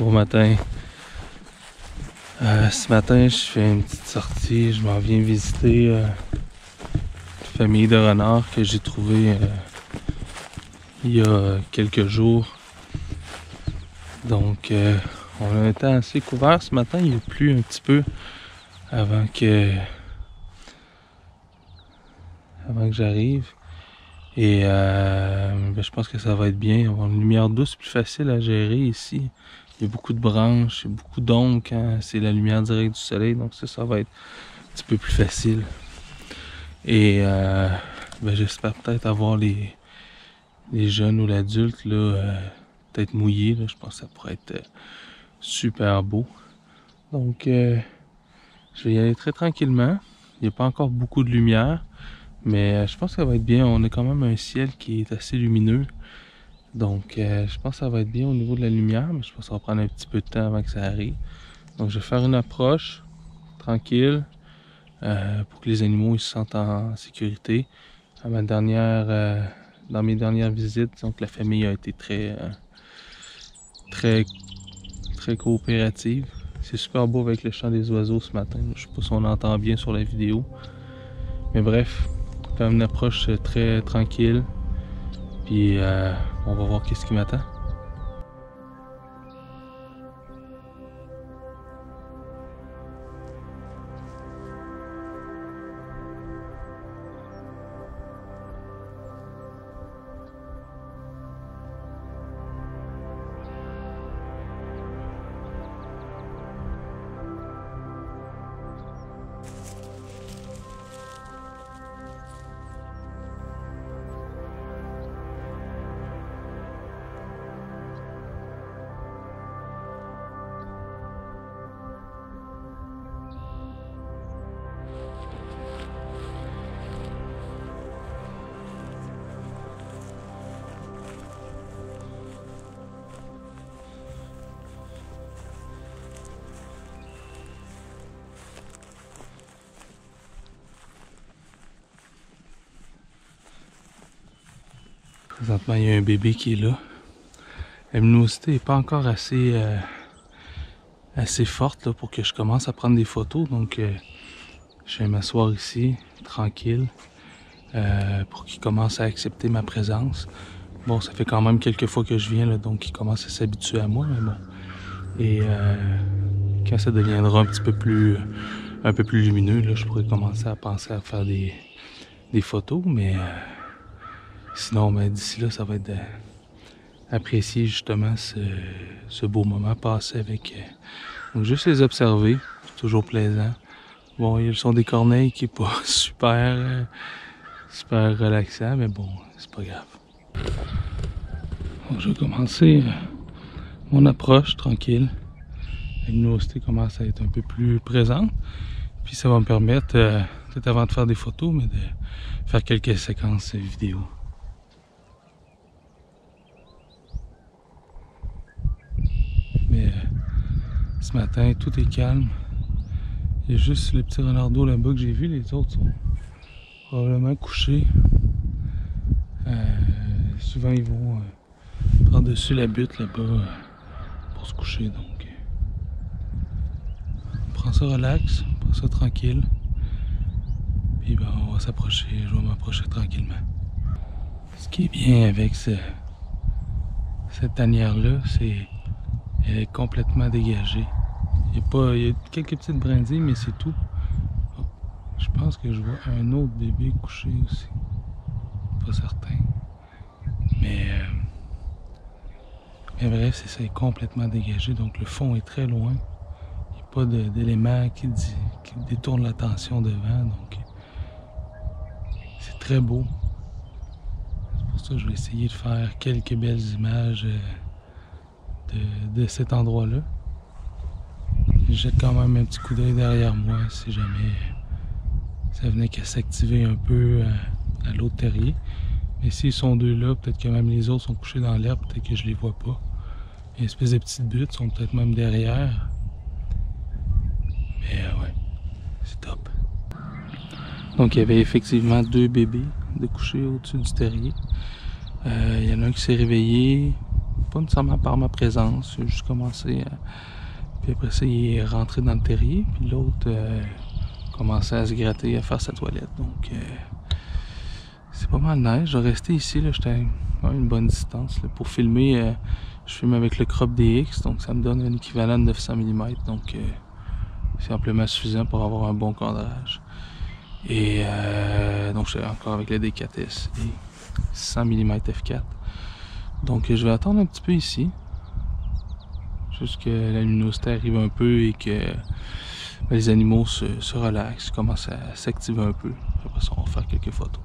Bon matin. Ce matin, je fais une petite sortie. Je m'en viens visiter une famille de renards que j'ai trouvée il y a quelques jours. Donc, on a un temps assez couvert ce matin. Il a plu un petit peu avant que j'arrive. Et je pense que ça va être bien. Avoir une lumière douce, plus facile à gérer ici. Il y a beaucoup de branches, il y a beaucoup d'ombre quand c'est la lumière directe du soleil. Donc ça va être un petit peu plus facile. Et j'espère peut-être avoir les jeunes ou l'adulte là, peut-être mouillés. Là. Je pense que ça pourrait être super beau. Donc je vais y aller très tranquillement. Il n'y a pas encore beaucoup de lumière. Mais je pense que ça va être bien. On a quand même un ciel qui est assez lumineux. Donc je pense que ça va être bien au niveau de la lumière. Mais je pense que ça va prendre un petit peu de temps avant que ça arrive. Donc je vais faire une approche tranquille pour que les animaux ils se sentent en sécurité. À dans mes dernières visites, donc la famille a été très coopérative. C'est super beau avec le chant des oiseaux ce matin. Je sais pas si on entend bien sur la vidéo. Mais bref, faire une approche très tranquille. Puis on va voir qu'est-ce qui m'attend. Présentement, il y a un bébé qui est là. La luminosité n'est pas encore assez forte là, pour que je commence à prendre des photos. Donc, je vais m'asseoir ici, tranquille, pour qu'il commence à accepter ma présence. Bon, ça fait quand même quelques fois que je viens, là, donc il commence à s'habituer à moi, mais bon. Et quand ça deviendra un peu plus lumineux, là, je pourrais commencer à penser à faire des photos, mais sinon, d'ici là, ça va être d'apprécier justement ce beau moment passé avec. Donc juste les observer, c'est toujours plaisant. Bon, il y a le son des corneilles qui est pas super relaxant, mais bon, c'est pas grave. Donc, je vais commencer mon approche tranquille. La luminosité commence à être un peu plus présente. Puis ça va me permettre, peut-être avant de faire des photos, mais de faire quelques séquences vidéo. Mais ce matin, tout est calme. Il y a juste le petit renardeau là-bas que j'ai vu. Les autres sont probablement couchés. Souvent, ils vont par-dessus la butte là-bas pour se coucher. Donc, on prend ça relax, on prend ça tranquille. Puis on va s'approcher. Je vais m'approcher tranquillement. Ce qui est bien avec cette tanière-là, c'est qu'elle est complètement dégagée. Il y a quelques petites brindilles, mais c'est tout. Oh, je pense que je vois un autre bébé couché aussi. Pas certain. Mais bref, c'est complètement dégagé. Donc le fond est très loin. Il n'y a pas d'éléments qui détournent l'attention devant. Donc c'est très beau. C'est pour ça que je vais essayer de faire quelques belles images de cet endroit-là. Je jette quand même un petit coup d'œil derrière moi si jamais ça venait qu'à s'activer un peu à l'autre terrier. Mais s'ils sont deux là, peut-être que même les autres sont couchés dans l'herbe, peut-être que je les vois pas. Il y a une espèce de petites buttes, sont peut-être même derrière. Mais ouais, c'est top. Donc il y avait effectivement deux bébés de coucher au-dessus du terrier. Il y en a un qui s'est réveillé, pas nécessairement par ma présence, j'ai juste commencé, puis après ça il est rentré dans le terrier, puis l'autre commençait à se gratter, à faire sa toilette, donc c'est pas mal nice. Je vais rester ici, là, j'étais à une bonne distance là. Pour filmer, je filme avec le crop DX, donc ça me donne un équivalent de 900 mm, donc c'est amplement suffisant pour avoir un bon cadrage. Et donc je suis encore avec le D4S et 100 mm f4. Donc je vais attendre un petit peu ici, juste que la luminosité arrive un peu et que les animaux se relaxent, commencent à s'activer un peu. Après ça, on va faire quelques photos.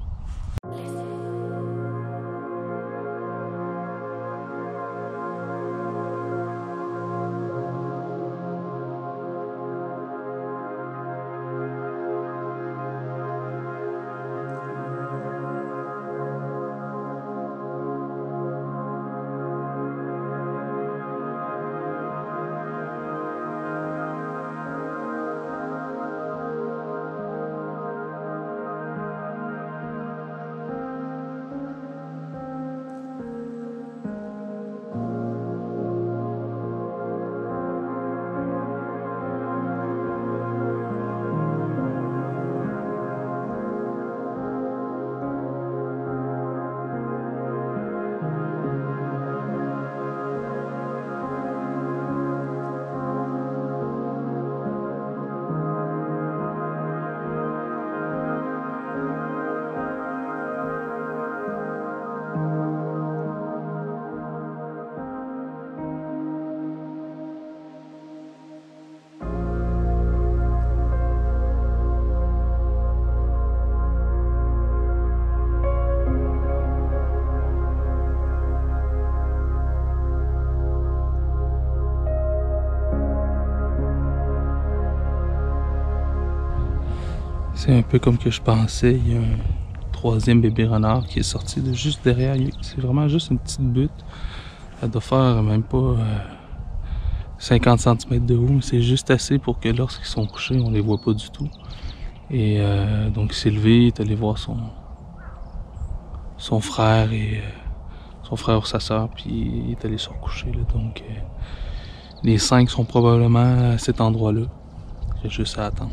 C'est un peu comme que je pensais, il y a un troisième bébé renard qui est sorti de juste derrière. C'est vraiment juste une petite butte. Elle doit faire même pas 50 cm de haut, mais c'est juste assez pour que lorsqu'ils sont couchés, on les voit pas du tout. Et donc il s'est levé, il est allé voir son frère et son frère ou sa soeur, puis il est allé se recoucher. Là. Donc les 5 sont probablement à cet endroit-là. Il y a juste à attendre.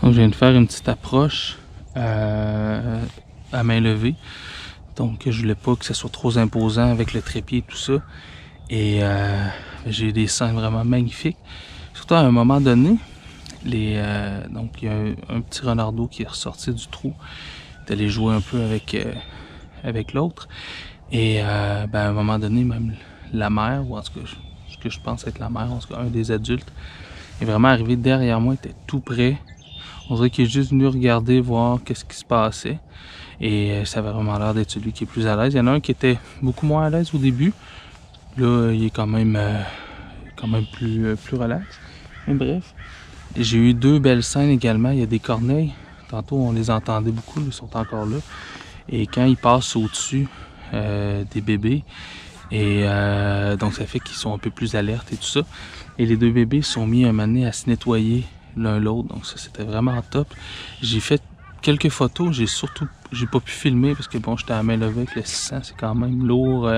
Donc, je viens de faire une petite approche à main levée. Donc, je voulais pas que ça soit trop imposant avec le trépied et tout ça. Et j'ai eu des scènes vraiment magnifiques. Surtout à un moment donné, donc il y a un petit renardeau qui est ressorti du trou. Il est allé jouer un peu avec l'autre. Et à un moment donné, même la mère, ou en tout cas, ce que je pense être la mère, en tout cas un des adultes, est vraiment arrivé derrière moi, était tout près. On dirait qu'il est juste venu regarder, voir qu'est-ce qui se passait. Et ça avait vraiment l'air d'être celui qui est plus à l'aise. Il y en a un qui était beaucoup moins à l'aise au début. Là, il est quand même plus relax. Mais bref, j'ai eu 2 belles scènes également. Il y a des corneilles. Tantôt, on les entendait beaucoup. Ils sont encore là. Et quand ils passent au-dessus des bébés, et donc ça fait qu'ils sont un peu plus alertes et tout ça. Et les 2 bébés sont mis un moment donné à se nettoyer l'un l'autre, donc ça c'était vraiment top. J'ai fait quelques photos, j'ai pas pu filmer parce que bon, j'étais à main levée avec le 600, c'est quand même lourd,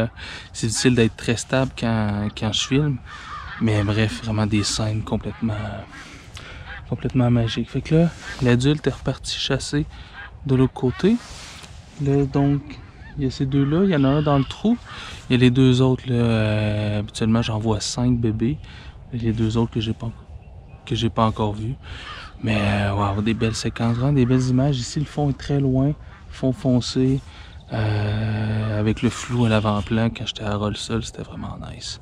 c'est difficile d'être très stable quand je filme, mais bref, vraiment des scènes complètement magiques. Fait que là, l'adulte est reparti chasser de l'autre côté. Là, donc, il y a ces 2-là, il y en a un dans le trou, il y a les 2 autres, là, habituellement j'en vois 5 bébés, et les 2 autres que j'ai pas encore vu. Mais wow, des belles séquences, vraiment des belles images. Ici, le fond est très loin, fond foncé, avec le flou à l'avant-plan. Quand j'étais à Roll-Sol, c'était vraiment nice.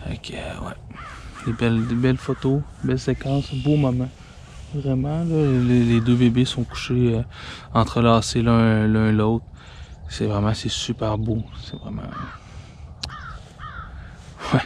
Fait que, ouais. Des belles photos, belles séquences, beau moment. Vraiment, là, les deux bébés sont couchés entrelacés l'un l'autre. C'est super beau. C'est vraiment. Ouais.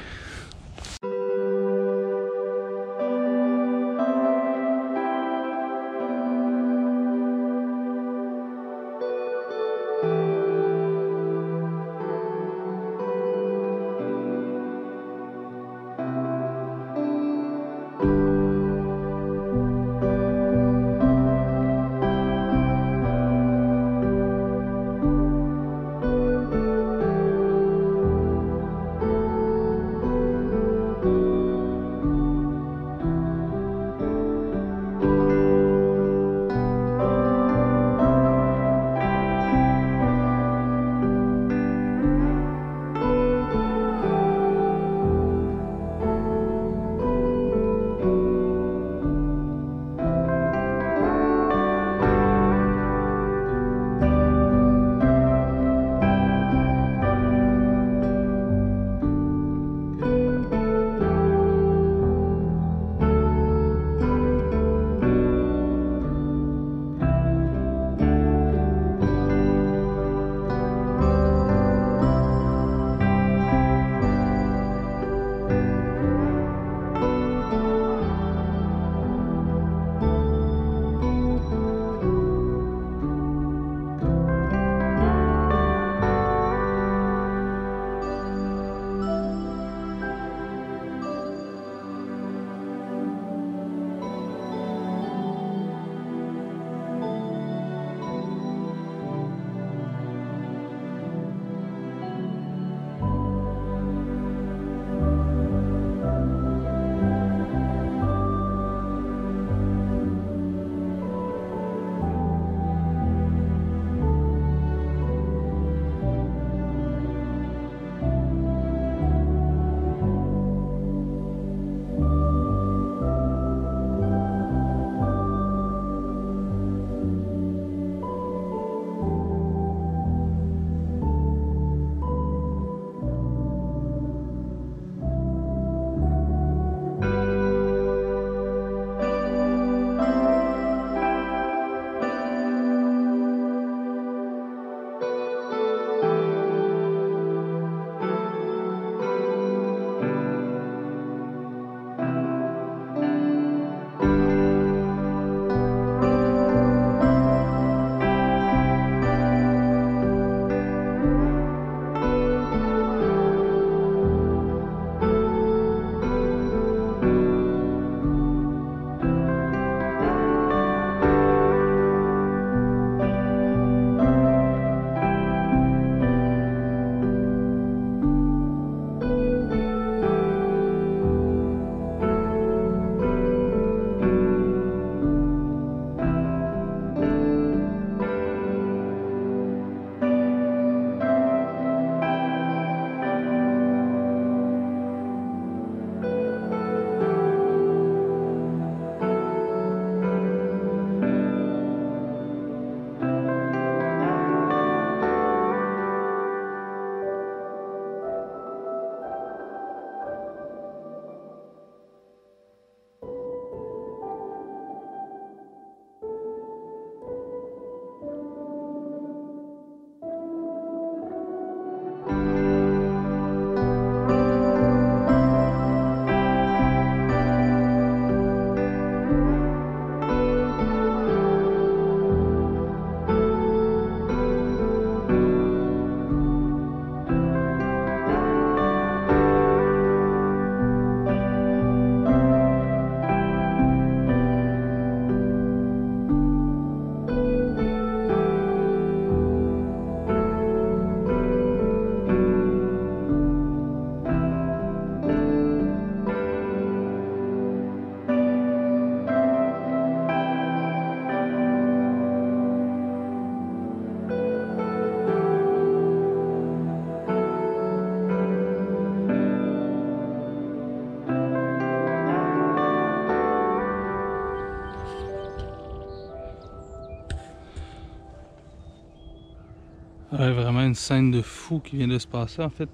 Ouais, vraiment une scène de fou qui vient de se passer. En fait,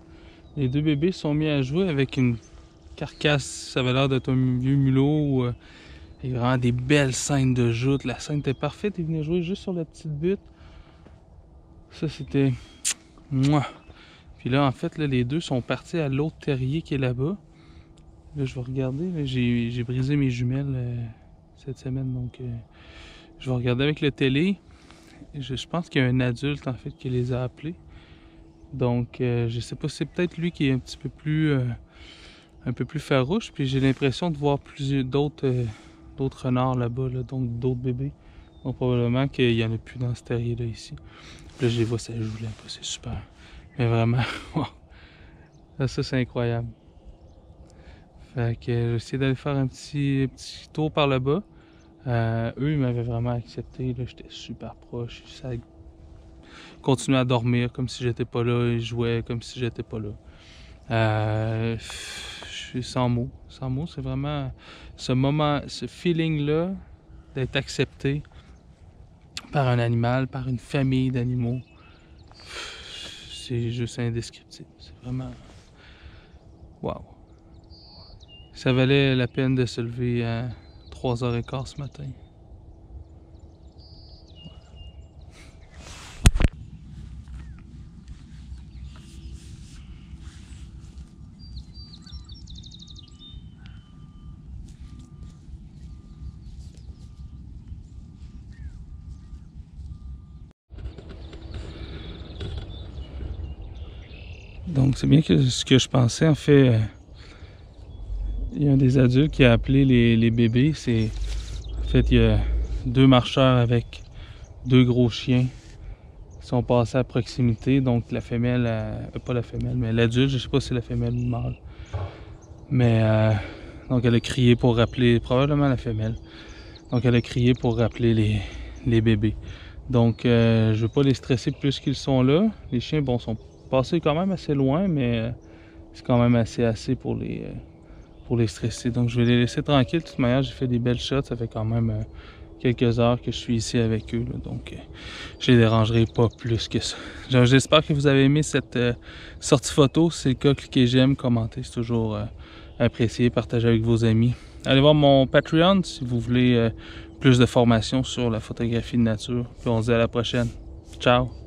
les deux bébés sont mis à jouer avec une carcasse, ça avait l'air d'être un vieux mulot. Il y a vraiment des belles scènes de joute. La scène était parfaite. Il venait jouer juste sur la petite butte. Ça, c'était... Mouah! Puis là, en fait, là, les deux sont partis à l'autre terrier qui est là-bas. Là, je vais regarder. J'ai brisé mes jumelles cette semaine, donc je vais regarder avec le télé. Je pense qu'il y a un adulte, en fait, qui les a appelés. Donc, je sais pas, c'est peut-être lui qui est un petit peu plus... un peu plus farouche. Puis j'ai l'impression de voir d'autres renards là-bas, là, donc d'autres bébés. Donc, probablement qu'il y en a plus dans ce terrier-là ici. Là, je les vois, ça joue là, c'est super. Mais vraiment, wow. Là, ça, c'est incroyable. Fait que j'ai essayé d'aller faire un petit tour par là-bas. Eux, ils m'avaient vraiment accepté. J'étais super proche. Ça continuait à dormir comme si j'étais pas là. Ils jouaient comme si j'étais pas là. Je suis sans mots. Sans mots, c'est vraiment ce moment, ce feeling-là d'être accepté par un animal, par une famille d'animaux. C'est juste indescriptible. C'est vraiment... Wow! Ça valait la peine de se lever à 3h15 ce matin. Donc c'est bien que ce que je pensais, en fait, il y a un des adultes qui a appelé les bébés. En fait, il y a 2 marcheurs avec 2 gros chiens qui sont passés à proximité. Donc la femelle, pas la femelle, mais l'adulte, je sais pas si c'est la femelle ou le mâle. Mais donc elle a crié pour rappeler, probablement la femelle. Donc elle a crié pour rappeler les bébés. Donc je veux pas les stresser plus qu'ils sont là. Les chiens, bon, sont passés quand même assez loin, mais c'est quand même assez pour les stresser. Donc je vais les laisser tranquilles. De toute manière, j'ai fait des belles shots. Ça fait quand même quelques heures que je suis ici avec eux. Là. Donc je les dérangerai pas plus que ça. J'espère que vous avez aimé cette sortie photo. Si c'est le cas, cliquez j'aime, commentez. C'est toujours apprécié. Partagez avec vos amis. Allez voir mon Patreon si vous voulez plus de formation sur la photographie de nature. Puis on se dit à la prochaine. Ciao!